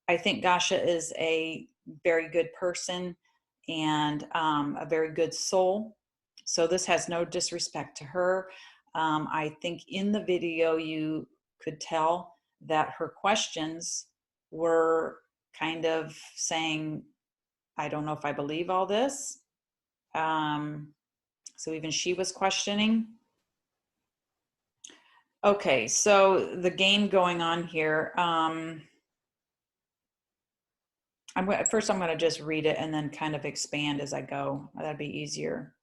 I think Gasha is a very good person and a very good soul. So this has no disrespect to her. I think in the video you could tell that her questions were kind of saying, I don't know if I believe all this. So even she was questioning. Okay, so the game going on here. First I'm going to just read it and then kind of expand as I go. That'd be easier.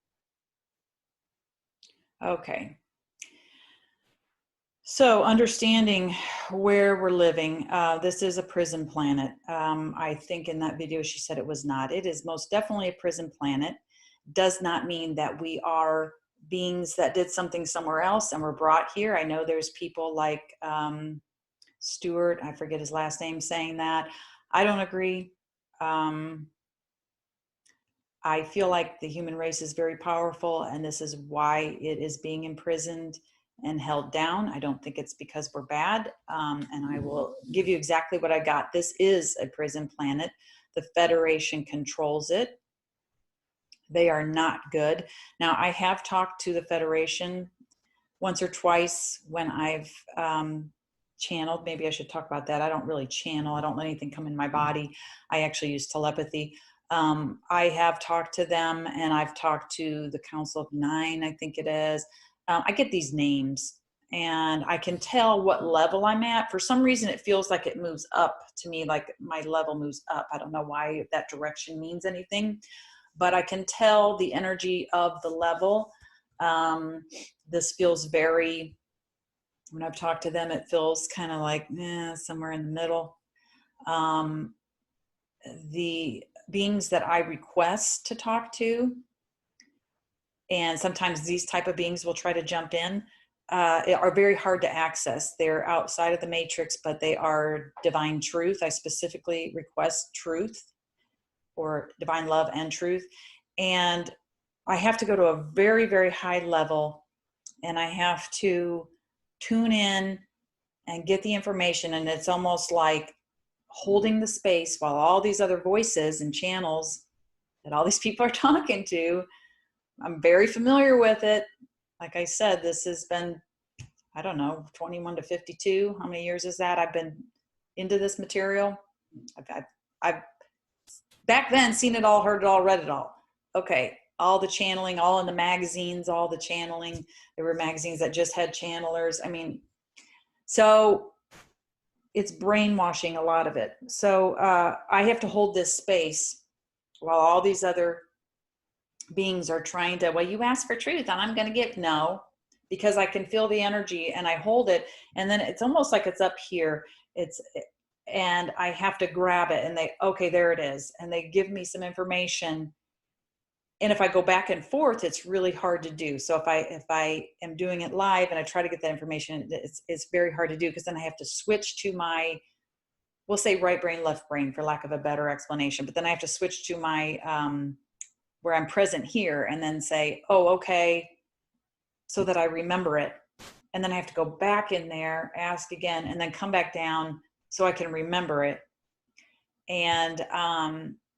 Okay. So understanding where we're living, this is a prison planet. I think in that video she said it was not. It is most definitely a prison planet. Does not mean that we are beings that did something somewhere else and were brought here. I know there's people like Stewart, I forget his last name, saying that. I don't agree. I feel like the human race is very powerful, and this is why it is being imprisoned and held down. I don't think it's because we're bad. And I will give you exactly what I got. This is a prison planet. The Federation controls it. They are not good. Now, I have talked to the Federation once or twice when I've channeled. Maybe I should talk about that. I don't really channel. I don't let anything come in my body. I actually use telepathy. I have talked to them, and I've talked to the Council of Nine, I think it is. I get these names, and I can tell what level I'm at. For some reason, it feels like it moves up to me, like my level moves up. I don't know why that direction means anything, but I can tell the energy of the level. This feels very, when I've talked to them, it feels kind of like somewhere in the middle. The beings that I request to talk to, and sometimes these type of beings will try to jump in, are very hard to access. They're outside of the matrix, but they are divine truth. I specifically request truth, or divine love and truth. And I have to go to a very, very high level, and I have to tune in and get the information. And it's almost like holding the space while all these other voices and channels that all these people are talking to, I'm very familiar with it. Like I said, this has been, I don't know, 21 to 52. How many years is that? I've been into this material. I've back then seen it all, heard it all, read it all. Okay, all the channeling, all in the magazines, all the channeling. There were magazines that just had channelers. I mean, so it's brainwashing, a lot of it. So I have to hold this space while all these other beings are trying to, well, you asked for truth and I'm going to give. No, because I can feel the energy and I hold it. And then it's almost like it's up here. And I have to grab it, and okay, there it is. And they give me some information. And if I go back and forth, it's really hard to do. So if I am doing it live and I try to get that information, it's very hard to do, because then I have to switch to my, we'll say right brain, left brain, for lack of a better explanation. But then I have to switch to my, where I'm present here, and then say, oh, okay, so that I remember it. And then I have to go back in there, ask again, and then come back down so I can remember it. And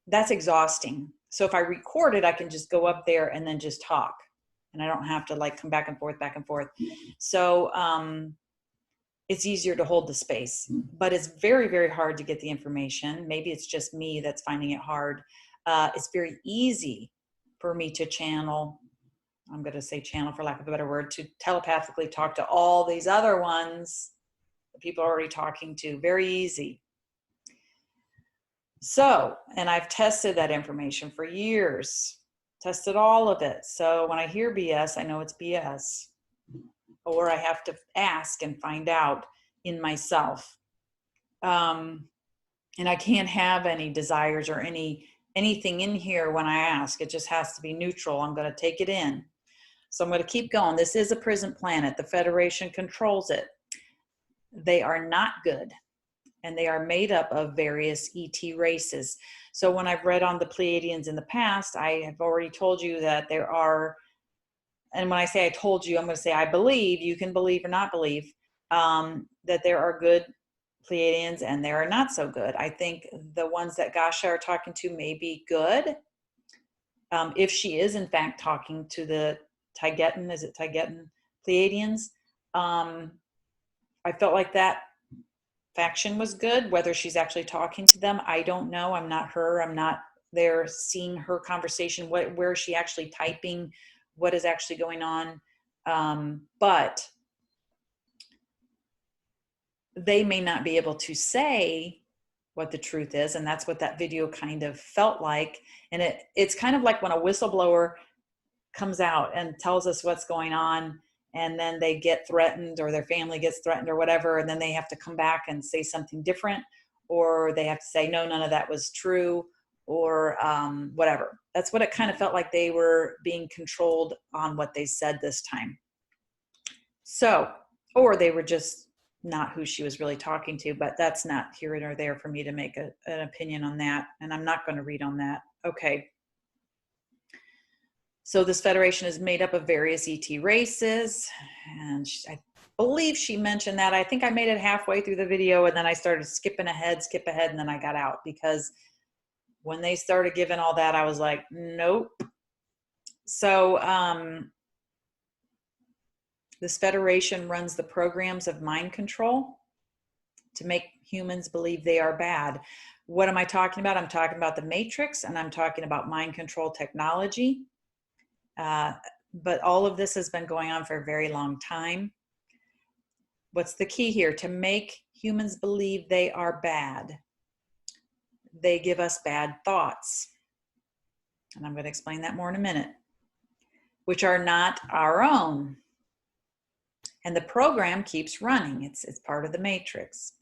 that's exhausting. So if I record it, I can just go up there and then just talk, and I don't have to like come back and forth, back and forth. So it's easier to hold the space, but it's very, very hard to get the information. Maybe it's just me that's finding it hard. It's very easy for me to channel. I'm going to say channel for lack of a better word, to telepathically talk to all these other ones that people are already talking to. Very easy. So, and I've tested that information for years, tested all of it. So when I hear BS, I know it's BS, or I have to ask and find out in myself. And I can't have any desires or anything in here when I ask. It just has to be neutral. I'm going to take it in. So I'm going to keep going. This is a prison planet. The Federation controls it. They are not good. And they are made up of various ET races. So when I've read on the Pleiadians in the past, I have already told you that there are, and when I say I told you, I'm going to say I believe, you can believe or not believe, that there are good Pleiadians, and they are not so good. I think the ones that Gasha are talking to may be good. If she is in fact talking to the Taygetan, is it Taygetan Pleiadians? I felt like that faction was good. Whether she's actually talking to them, I don't know. I'm not her. I'm not there seeing her conversation. Where is she actually typing? What is actually going on? But they may not be able to say what the truth is, and that's what that video kind of felt like. And it's kind of like when a whistleblower comes out and tells us what's going on, and then they get threatened, or their family gets threatened or whatever, and then they have to come back and say something different, or they have to say, no, none of that was true, or whatever. That's what it kind of felt like. They were being controlled on what they said this time. So, or they were just not who she was really talking to, but that's not here nor there for me to make an opinion on that. And I'm not going to read on that. Okay. So this federation is made up of various ET races, and I believe she mentioned that. I think I made it halfway through the video, and then I started skip ahead, and then I got out, because when they started giving all that, I was like, nope. So this federation runs the programs of mind control to make humans believe they are bad. What am I talking about? I'm talking about the Matrix, and I'm talking about mind control technology. But all of this has been going on for a very long time. What's the key here? To make humans believe they are bad, they give us bad thoughts. And I'm going to explain that more in a minute, which are not our own. And the program keeps running. It's part of the Matrix.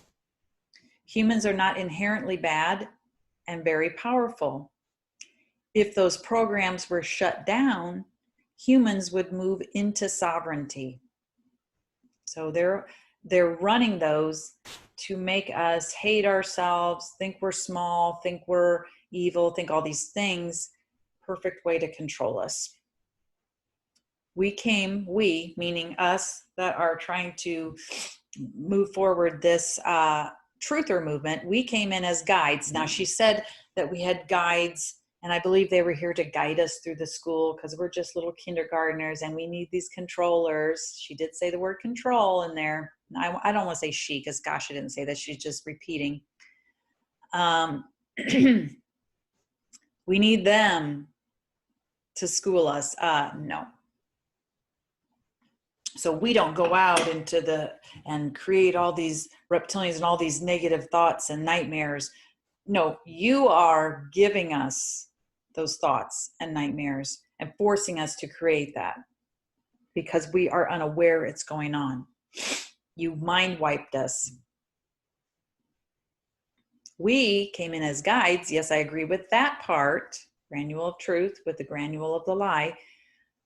Humans are not inherently bad and very powerful. If those programs were shut down, humans would move into sovereignty. So they're running those to make us hate ourselves, think we're small, think we're evil, think all these things. Perfect way to control us. We, meaning us that are trying to move forward this truther movement, we came in as guides. Now, she said that we had guides, and I believe they were here to guide us through the school, because we're just little kindergartners and we need these controllers. She did say the word control in there. I don't want to say she, because gosh, I didn't say that. She's just repeating. We need them to school us. No. So we don't go out into and create all these reptilians and all these negative thoughts and nightmares. No, you are giving us those thoughts and nightmares and forcing us to create that, because we are unaware it's going on. You mind wiped us. We came in as guides. Yes, I agree with that part. Granule of truth with the granule of the lie,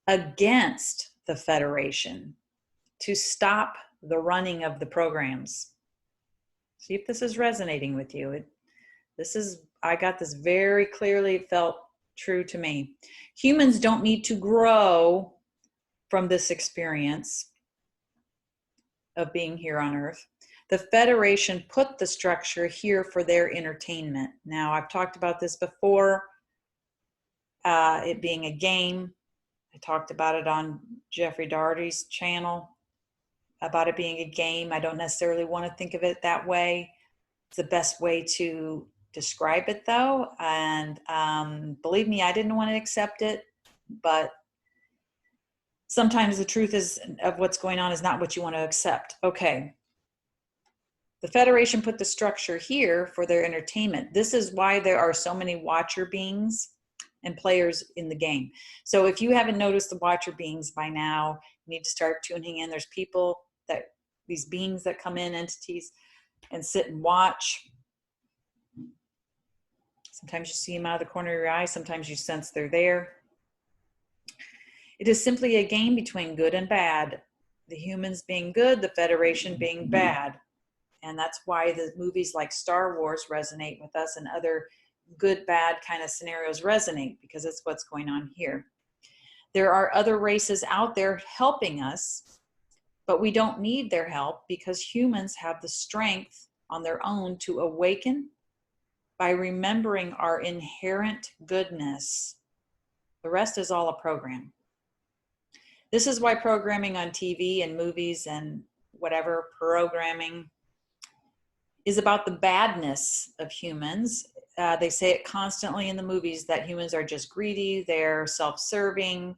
against the Federation, to stop the running of the programs. See if this is resonating with you. I got this very clearly. It felt true to me. Humans don't need to grow from this experience of being here on Earth. The Federation put the structure here for their entertainment. Now, I've talked about this before, it being a game. I talked about it on Jeffrey Daugherty's channel, about it being a game. I don't necessarily want to think of it that way. It's the best way to describe it, though. And believe me, I didn't want to accept it, but sometimes the truth of what's going on is not what you want to accept. Okay. The Federation put the structure here for their entertainment. This is why there are so many watcher beings and players in the game. So if you haven't noticed the watcher beings by now, you need to start tuning in. There's people these beings that come in, entities, and sit and watch. Sometimes you see them out of the corner of your eye. Sometimes you sense they're there. It is simply a game between good and bad. The humans being good, the Federation being bad. And that's why the movies like Star Wars resonate with us, and other good, bad kind of scenarios resonate, because it's what's going on here. There are other races out there helping us, but we don't need their help, because humans have the strength on their own to awaken by remembering our inherent goodness. The rest is all a program. This is why programming on TV and movies and whatever programming is about the badness of humans. They say it constantly in the movies that humans are just greedy, they're self-serving,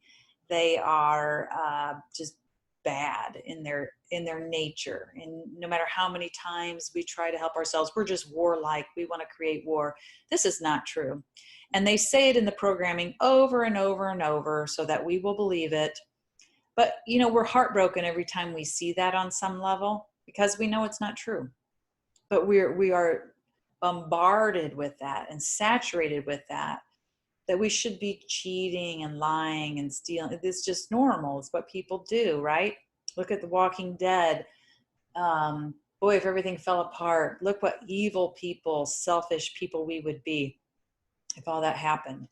they are just bad in their nature. And no matter how many times we try to help ourselves, we're just warlike. We want to create war. This is not true. And they say it in the programming over and over and over so that we will believe it. But, you know, we're heartbroken every time we see that on some level because we know it's not true. But we are bombarded with that and saturated with that we should be cheating and lying and stealing. It's just normal. It's what people do, right? Look at The Walking Dead. Boy, if everything fell apart, look what evil people, selfish people we would be if all that happened.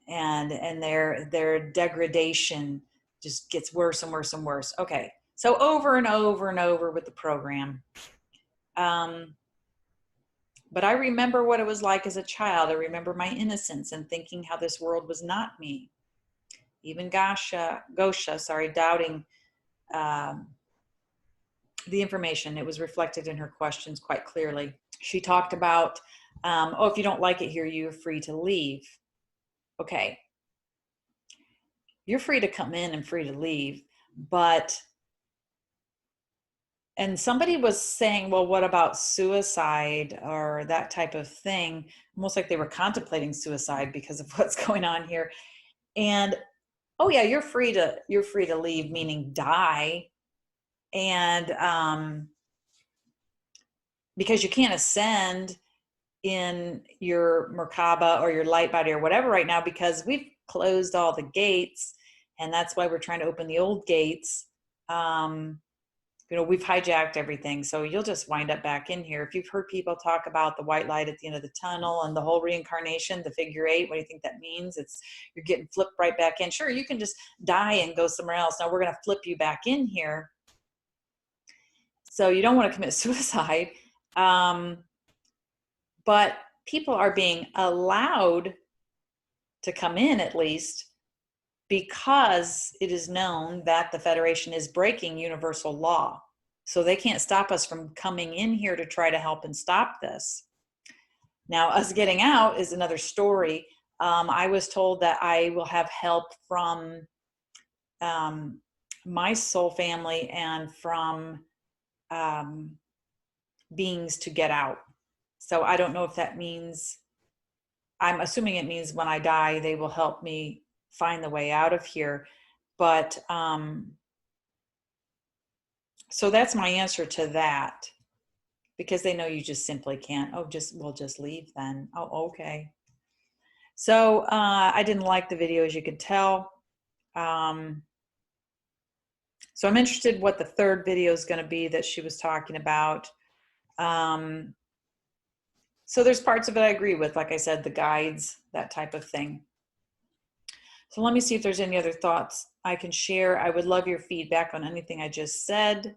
And their degradation just gets worse and worse and worse. Okay, so over and over and over with the program. But I remember what it was like as a child. I remember my innocence and thinking how this world was not me. Even Gosha, doubting the information. It was reflected in her questions quite clearly. She talked about, if you don't like it here, you're free to leave. Okay. You're free to come in and free to leave, and somebody was saying, well, what about suicide or that type of thing? Almost like they were contemplating suicide because of what's going on here. And, oh yeah, you're free to leave, meaning die. And because you can't ascend in your Merkaba or your light body or whatever right now, because we've closed all the gates. And that's why we're trying to open the old gates. We've hijacked everything. So you'll just wind up back in here. If you've heard people talk about the white light at the end of the tunnel and the whole reincarnation, the figure 8, what do you think that means? You're getting flipped right back in. Sure, you can just die and go somewhere else. Now we're going to flip you back in here. So you don't want to commit suicide. But people are being allowed to come in, at least, because it is known that the Federation is breaking universal law. So they can't stop us from coming in here to try to help and stop this. Now, us getting out is another story. I was told that I will have help from my soul family and from beings to get out. So I don't know if that means, I'm assuming it means when I die, they will help me find the way out of here. But so that's my answer to that, because they know you just simply can't. We'll just leave then. Oh, okay. So I didn't like the video, as you could tell. So I'm interested what the third video is going to be that she was talking about. So there's parts of it I agree with, like I said, the guides, that type of thing. So let me see if there's any other thoughts I can share. I would love your feedback on anything I just said.